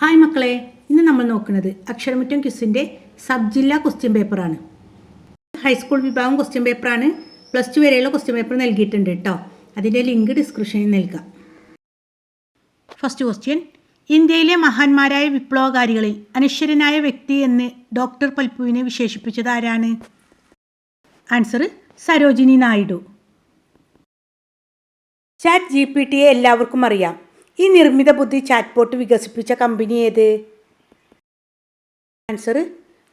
Hi മക്കളെ, ഇന്ന് നമ്മൾ നോക്കുന്നത് അക്ഷരമുറ്റം ക്വിസിൻ്റെ സബ് ജില്ലാ ക്വസ്റ്റ്യൻ പേപ്പറാണ്. ഹൈസ്കൂൾ വിഭാഗം ക്വസ്റ്റ്യൻ പേപ്പറാണ്. +2 വരെയുള്ള ക്വസ്റ്റ്യൻ പേപ്പർ നൽകിയിട്ടുണ്ട് കേട്ടോ. അതിൻ്റെ ലിങ്ക് ഡിസ്ക്രിപ്ഷനിൽ നൽകാം. ഫസ്റ്റ് ക്വസ്റ്റ്യൻ: ഇന്ത്യയിലെ മഹാന്മാരായ വിപ്ലവകാരികളിൽ അനശ്വരനായ വ്യക്തി എന്ന് ഡോക്ടർ പൽപുവിനെ വിശേഷിപ്പിച്ചത് ആരാണ്? ആൻസർ: സരോജിനി നായിഡു. ChatGPT എല്ലാവർക്കും അറിയാം. ഈ നിർമ്മിത ബുദ്ധി ചാറ്റ്ബോട്ട് വികസിപ്പിച്ച കമ്പനി ഏത്? ആൻസർ: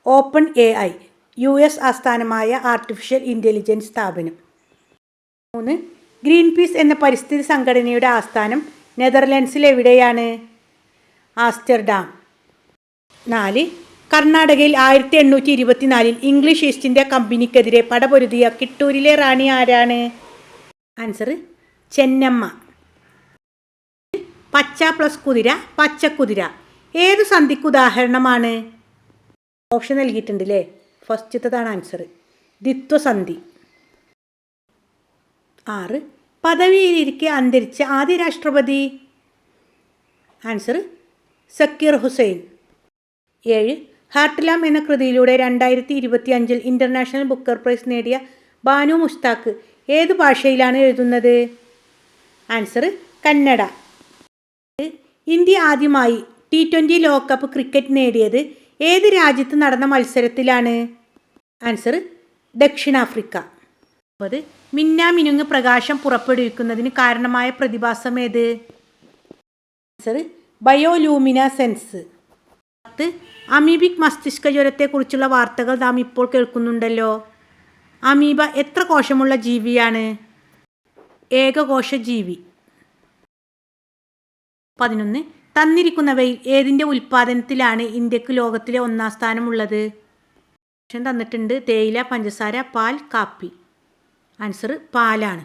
ഓപ്പൺ AI, US ആസ്ഥാനമായ ആർട്ടിഫിഷ്യൽ ഇൻ്റലിജൻസ് സ്ഥാപനം. 3. ഗ്രീൻ പീസ് എന്ന പരിസ്ഥിതി സംഘടനയുടെ ആസ്ഥാനം നെതർലൻഡ്സിൽ എവിടെയാണ്? ആംസ്റ്റർഡാം. 4. കർണാടകയിൽ 1824 ഇംഗ്ലീഷ് ഈസ്റ്റ് ഇന്ത്യ കമ്പനിക്കെതിരെ പടപൊരുതിയ കിട്ടൂരിലെ റാണി ആരാണ്? ആൻസർ: ചെന്നമ്മ. പച്ച + കുതിര, പച്ചക്കുതിര ഏത് സന്ധിക്ക് ഉദാഹരണമാണ്? ഓപ്ഷൻ നൽകിയിട്ടുണ്ട് അല്ലേ? ഫസ്റ്റത്തേതാണ് ആൻസർ, ദ്വിത്വസന്ധി. 6. പദവിയിലിരിക്കെ അന്തരിച്ച ആദ്യ രാഷ്ട്രപതി? ആൻസർ: സക്കീർ ഹുസൈൻ. 7. ഹാർട്ട്ലാം എന്ന കൃതിയിലൂടെ 2025 ഇൻ്റർനാഷണൽ ബുക്കർ പ്രൈസ് നേടിയ ബാനു മുസ്താഖ് ഏത് ഭാഷയിലാണ് എഴുതുന്നത്? ആൻസർ: കന്നഡ. ഇന്ത്യ ആദ്യമായി T20 ലോകകപ്പ് ക്രിക്കറ്റ് നേടിയത് ഏത് രാജ്യത്ത് നടന്ന മത്സരത്തിലാണ്? ആൻസർ: ദക്ഷിണാഫ്രിക്ക. 9. മിന്നാമിനുങ്ങ് പ്രകാശം പുറപ്പെടുവിക്കുന്നതിന് കാരണമായ പ്രതിഭാസം ഏത്? Answer: bioluminescence. 10. അമീബിക് മസ്തിഷ്ക ജ്വരത്തെക്കുറിച്ചുള്ള വാർത്തകൾ നാം ഇപ്പോൾ കേൾക്കുന്നുണ്ടല്ലോ. അമീബ എത്ര കോശമുള്ള ജീവിയാണ്? ഏകകോശ ജീവി. 11. തന്നിരിക്കുന്നവയിൽ ഏതിൻ്റെ ഉൽപ്പാദനത്തിലാണ് ഇന്ത്യക്ക് ലോകത്തിലെ 1-ാം സ്ഥാനമുള്ളത്? ഓപ്ഷൻ തന്നിട്ടുണ്ട്: തേയില, പഞ്ചസാര, പാൽ, കാപ്പി. ആൻസർ: പാലാണ്.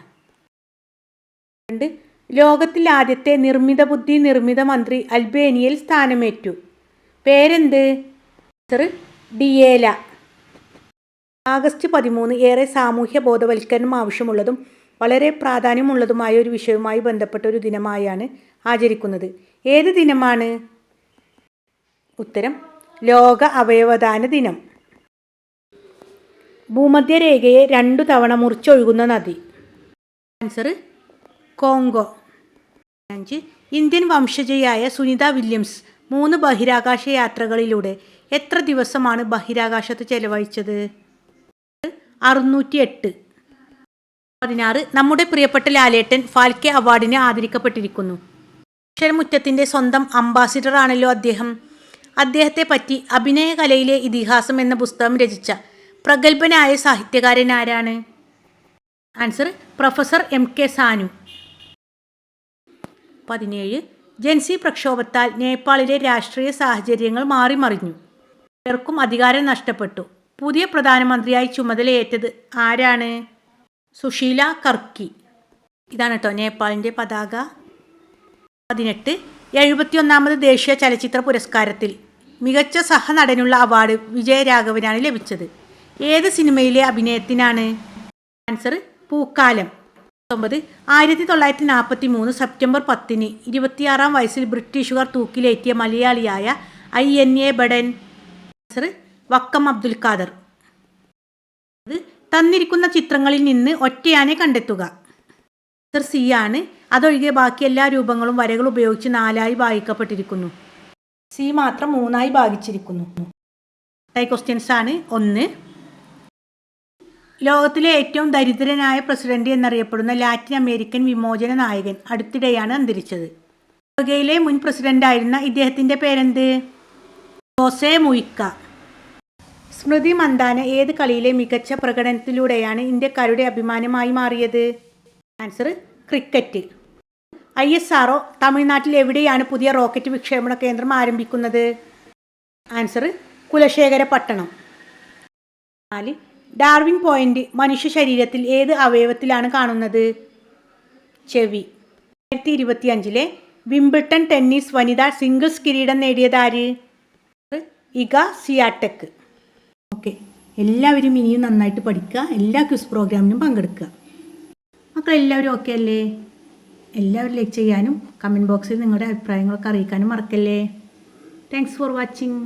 2. ലോകത്തിൽ ആദ്യത്തെ നിർമ്മിത ബുദ്ധി നിർമ്മിത മന്ത്രി അൽബേനിയയിൽ സ്ഥാനമേറ്റു. പേരെന്ത്? ആൻസർ: ഡിയേല. ആഗസ്റ്റ് 13 ഏറെ സാമൂഹ്യ ബോധവൽക്കരണം ആവശ്യമുള്ളതും വളരെ പ്രാധാന്യമുള്ളതുമായ ഒരു വിഷയവുമായി ബന്ധപ്പെട്ട ഒരു ദിനമായാണ് ആചരിക്കുന്നത്. ഏത് ദിനമാണ്? ഉത്തരം: ലോക അവയവദാന ദിനം. ഭൂമധ്യരേഖയെ 2 തവണ മുറിച്ചൊഴുകുന്ന നദി? Answer: Congo. 5. ഇന്ത്യൻ വംശജയായ സുനിത വില്യംസ് 3 ബഹിരാകാശ യാത്രകളിലൂടെ എത്ര ദിവസമാണ് ബഹിരാകാശത്ത് ചെലവഴിച്ചത്? 608. 16. നമ്മുടെ പ്രിയപ്പെട്ട ലാലേട്ടൻ ഫാൽക്കെ അവാർഡിന് ആദരിക്കപ്പെട്ടിരിക്കുന്നു. അക്ഷരമുറ്റത്തിൻ്റെ സ്വന്തം അംബാസിഡർ ആണല്ലോ അദ്ദേഹം. അദ്ദേഹത്തെ പറ്റി അഭിനയകലയിലെ ഇതിഹാസം എന്ന പുസ്തകം രചിച്ച പ്രഗത്ഭനായ സാഹിത്യകാരൻ ആരാണ്? Answer: professor MK Sanu. 17. ജൻസി പ്രക്ഷോഭത്താൽ നേപ്പാളിലെ രാഷ്ട്രീയ സാഹചര്യങ്ങൾ മാറിമറിഞ്ഞു. പലർക്കും അധികാരം നഷ്ടപ്പെട്ടു. പുതിയ പ്രധാനമന്ത്രിയായി ചുമതലയേറ്റത് ആരാണ്? സുശീല കർക്കി. ഇതാണ് കേട്ടോ നേപ്പാളിൻ്റെ പതാക. 18. 71ാമത് ദേശീയ ചലച്ചിത്ര പുരസ്കാരത്തിൽ മികച്ച സഹനടനുള്ള അവാർഡ് വിജയരാഘവനാണ് ലഭിച്ചത്. ഏത് സിനിമയിലെ അഭിനയത്തിനാണ്? ആൻസർ: പൂക്കാലം. 19. 1943 സെപ്റ്റംബർ 10 26-ാം വയസ്സിൽ ബ്രിട്ടീഷുകാർ തൂക്കിലേറ്റിയ മലയാളിയായ INA ബഡൻ? ആൻസർ: വക്കം അബ്ദുൽ ഖാദർ. തന്നിരിക്കുന്ന ചിത്രങ്ങളിൽ നിന്ന് ഒറ്റയാനെ കണ്ടെത്തുക. ആൻസർ: C ആണ്. അതൊഴികെ ബാക്കി എല്ലാ രൂപങ്ങളും വരകൾ ഉപയോഗിച്ച് 4ആയി ഭാഗിക്കപ്പെട്ടിരിക്കുന്നു. C മാത്രം 3ആയി ഭാഗിച്ചിരിക്കുന്നു. ക്വസ്റ്റ്യൻസ് ആണ്. 1. ലോകത്തിലെ ഏറ്റവും ദരിദ്രനായ പ്രസിഡന്റ് എന്നറിയപ്പെടുന്ന ലാറ്റിൻ അമേരിക്കൻ വിമോചന നായകൻ അടുത്തിടെയാണ് അന്തരിച്ചത്. ഉറുഗ്വേയിലെ മുൻ പ്രസിഡന്റായിരുന്ന ഇദ്ദേഹത്തിൻ്റെ പേരെന്ത്? ജോസെ മുയിക്ക. സ്മൃതി മന്ദാന ഏത് കളിയിലെ മികച്ച പ്രകടനത്തിലൂടെയാണ് ഇന്ത്യക്കാരുടെ അഭിമാനമായി മാറിയത്? Answer: cricket. ISRO തമിഴ്നാട്ടിൽ എവിടെയാണ് പുതിയ റോക്കറ്റ് വിക്ഷേപണ കേന്ദ്രം ആരംഭിക്കുന്നത്? ആൻസർ: കുലശേഖരപട്ടണം. 4. ഡാർവിൻ പോയിന്റ് മനുഷ്യ ശരീരത്തിൽ ഏത് അവയവത്തിലാണ് കാണുന്നത്? ചെവി. 2025 വിംബിൾട്ടൺ ടെന്നീസ് വനിതാ സിംഗിൾസ് കിരീടം നേടിയതാര്? ഇഗ സിയാടെക്. ഓക്കെ, എല്ലാവരും ഇനിയും നന്നായിട്ട് പഠിക്കുക, എല്ലാ ക്വിസ് പ്രോഗ്രാമിനും പങ്കെടുക്കുക. മക്കളെല്ലാവരും ഓക്കെ അല്ലേ? എല്ലാവരും ലൈക്ക് ചെയ്യാനും കമൻറ്റ് ബോക്സിൽ നിങ്ങളുടെ അഭിപ്രായങ്ങളൊക്കെ അറിയിക്കാനും മറക്കല്ലേ. Thanks for watching.